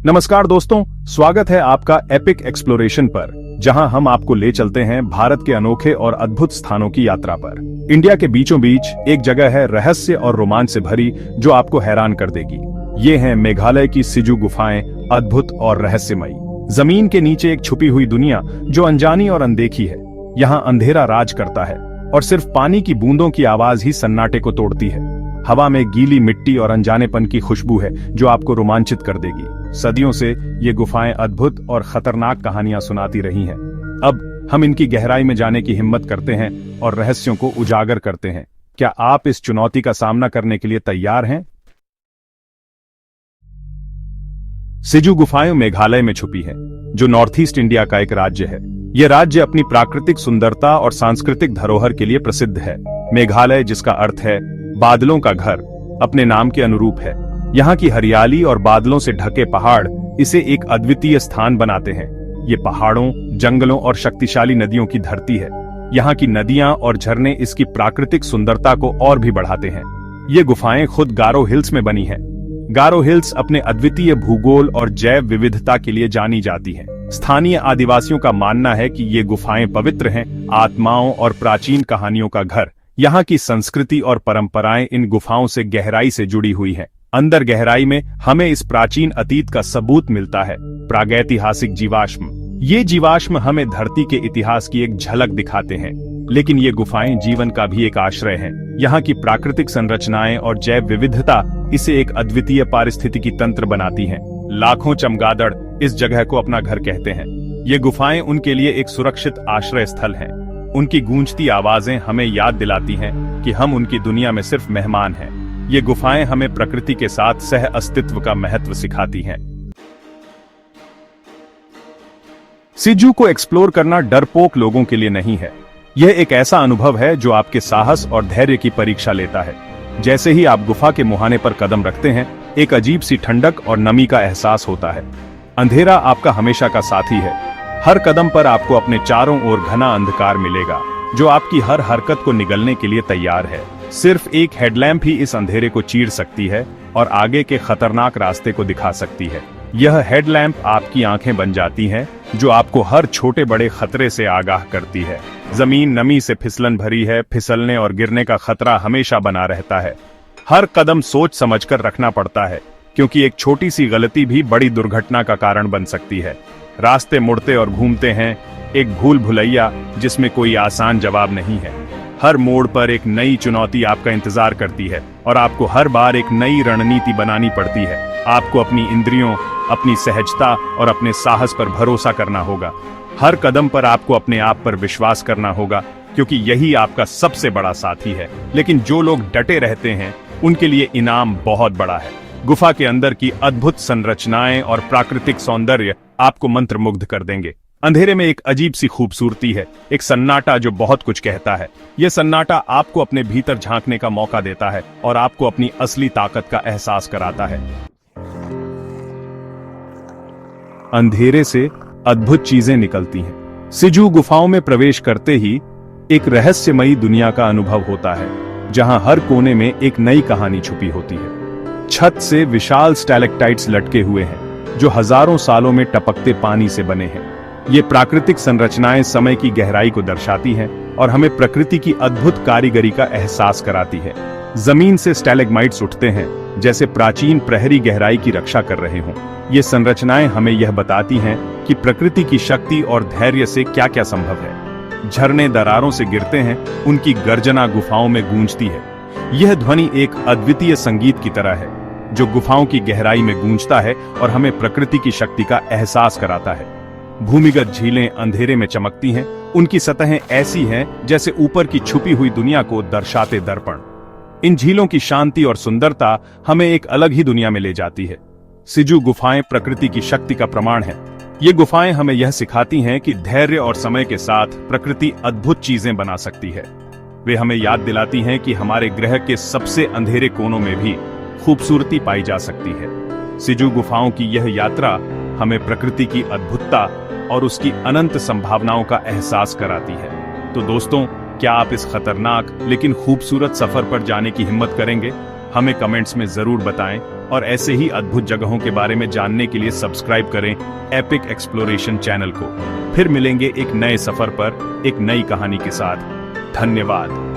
नमस्कार दोस्तों, स्वागत है आपका एपिक एक्सप्लोरेशन पर, जहां हम आपको ले चलते हैं भारत के अनोखे और अद्भुत स्थानों की यात्रा पर। इंडिया के बीचों बीच एक जगह है रहस्य और रोमांच से भरी, जो आपको हैरान कर देगी। ये हैं मेघालय की सिजू गुफाएं, अद्भुत और रहस्यमयी। जमीन के नीचे एक छुपी हुई दुनिया जो अनजानी और अनदेखी है। यहाँ अंधेरा राज करता है और सिर्फ पानी की बूंदों की आवाज ही सन्नाटे को तोड़ती है। हवा में गीली मिट्टी और अनजानेपन की खुशबू है जो आपको रोमांचित कर देगी। सदियों से ये गुफाएं अद्भुत और खतरनाक कहानियां सुनाती रही हैं। अब हम इनकी गहराई में जाने की हिम्मत करते हैं और रहस्यों को उजागर करते हैं। क्या आप इस चुनौती का सामना करने के लिए तैयार हैं? सिजू गुफाएं मेघालय में छुपी हैं, जो नॉर्थ ईस्ट इंडिया का एक राज्य है। यह राज्य अपनी प्राकृतिक सुंदरता और सांस्कृतिक धरोहर के लिए प्रसिद्ध है। मेघालय, जिसका अर्थ है बादलों का घर, अपने नाम के अनुरूप है। यहाँ की हरियाली और बादलों से ढके पहाड़ इसे एक अद्वितीय स्थान बनाते हैं। ये पहाड़ों, जंगलों और शक्तिशाली नदियों की धरती है। यहाँ की नदियां और झरने इसकी प्राकृतिक सुंदरता को और भी बढ़ाते हैं। ये गुफाएं खुद गारो हिल्स में बनी हैं। गारो हिल्स अपने अद्वितीय भूगोल और जैव विविधता के लिए जानी जाती हैं। स्थानीय आदिवासियों का मानना है कि ये गुफाएं पवित्र हैं, आत्माओं और प्राचीन कहानियों का घर। यहाँ की संस्कृति और परंपराएं इन गुफाओं से गहराई से जुड़ी हुई हैं। अंदर गहराई में हमें इस प्राचीन अतीत का सबूत मिलता है। प्रागैतिहासिक जीवाश्म। ये जीवाश्म हमें धरती के इतिहास की एक झलक दिखाते हैं, लेकिन ये गुफाएं जीवन का भी एक आश्रय हैं। यहाँ की प्राकृतिक संरचनाएं और जैव विविधता इसे एक अद्वितीय पारिस्थितिकी तंत्र बनाती हैं। लाखों चमगादड़ इस जगह को अपना घर कहते हैं। ये गुफाएं उनके लिए एक सुरक्षित आश्रय स्थल हैं। उनकी गूंजती आवाजें हमें याद दिलाती हैं कि हम उनकी दुनिया में सिर्फ मेहमान हैं। ये गुफाएं हमें प्रकृति के साथ सह अस्तित्व का महत्व सिखाती हैं। सिजू को एक्सप्लोर करना डरपोक लोगों के लिए नहीं है। यह एक ऐसा अनुभव है जो आपके साहस और धैर्य की परीक्षा लेता है। जैसे ही आप गुफा के मुहाने पर कदम रखते हैं, एक अजीब सी ठंडक और नमी का एहसास होता है। अंधेरा आपका हमेशा का साथी है। हर कदम पर आपको अपने चारों ओर घना अंधकार मिलेगा, जो आपकी हर हरकत को निगलने के लिए तैयार है। सिर्फ एक हेडलैम्प ही इस अंधेरे को चीर सकती है और आगे के खतरनाक रास्ते को दिखा सकती है। यह हेडलैम्प आपकी आंखें बन जाती हैं, जो आपको हर छोटे बड़े खतरे से आगाह करती है। जमीन नमी से फिसलन भरी है, फिसलने और गिरने का खतरा हमेशा बना रहता है। हर कदम सोच समझकर रखना पड़ता है, क्योंकि एक छोटी सी गलती भी बड़ी दुर्घटना का कारण बन सकती है। रास्ते मुड़ते और घूमते हैं, एक भूल भुलैया जिसमें कोई आसान जवाब नहीं है। हर मोड़ पर एक नई चुनौती आपका इंतजार करती है और आपको हर बार एक नई रणनीति बनानी पड़ती है। आपको अपनी इंद्रियों, अपनी सहजता और अपने साहस पर भरोसा करना होगा। हर कदम पर आपको अपने आप पर विश्वास करना होगा, क्योंकि यही आपका सबसे बड़ा साथी है। लेकिन जो लोग डटे रहते हैं, उनके लिए इनाम बहुत बड़ा है। गुफा के अंदर की अद्भुत संरचनाएं और प्राकृतिक सौंदर्य आपको मंत्रमुग्ध कर देंगे। अंधेरे में एक अजीब सी खूबसूरती है, एक सन्नाटा जो बहुत कुछ कहता है। यह सन्नाटा आपको अपने भीतर झांकने का मौका देता है और आपको अपनी असली ताकत का एहसास कराता है। अंधेरे से अद्भुत चीजें निकलती हैं। सिजू गुफाओं में प्रवेश करते ही एक रहस्यमयी दुनिया का अनुभव होता है, जहां हर कोने में एक नई कहानी छुपी होती है। छत से विशाल स्टैलेक्टाइट्स लटके हुए हैं, जो हजारों सालों में टपकते पानी से बने हैं। ये प्राकृतिक संरचनाएं समय की गहराई को दर्शाती हैं और हमें प्रकृति की अद्भुत कारीगरी का एहसास कराती है। जमीन से स्टैलेग्माइट्स उठते हैं, जैसे प्राचीन प्रहरी गहराई की रक्षा कर रहे हों। ये संरचनाएं हमें यह बताती हैं कि प्रकृति की शक्ति और धैर्य से क्या क्या संभव है। झरने दरारों से गिरते हैं, उनकी गर्जना गुफाओं में गूंजती है। यह ध्वनि एक अद्वितीय संगीत की तरह है, जो गुफाओं की गहराई में गूंजता है और हमें प्रकृति की शक्ति का एहसास कराता है। भूमिगत झीलें अंधेरे में चमकती हैं, उनकी सतहें ऐसी हैं जैसे ऊपर की छुपी हुई दुनिया को दर्शाते दर्पण। इन झीलों की शांति और सुंदरता हमें एक अलग ही दुनिया में ले जाती है। सिजू गुफाएं प्रकृति की शक्ति का प्रमाण है। ये गुफाएं हमें यह सिखाती हैं कि धैर्य और समय के साथ प्रकृति अद्भुत चीजें बना सकती है। वे हमें याद दिलाती हैं कि हमारे ग्रह के सबसे अंधेरे कोनों में भी खूबसूरती पाई जा सकती है। सिजू गुफाओं की यह यात्रा हमें प्रकृति की अद्भुतता और उसकी अनंत संभावनाओं का एहसास कराती है। तो दोस्तों, क्या आप इस खतरनाक लेकिन खूबसूरत सफर पर जाने की हिम्मत करेंगे? हमें कमेंट्स में जरूर बताएं और ऐसे ही अद्भुत जगहों के बारे में जानने के लिए सब्सक्राइब करें एपिक एक्सप्लोरेशन चैनल को। फिर मिलेंगे एक नए सफर पर एक नई कहानी के साथ। धन्यवाद।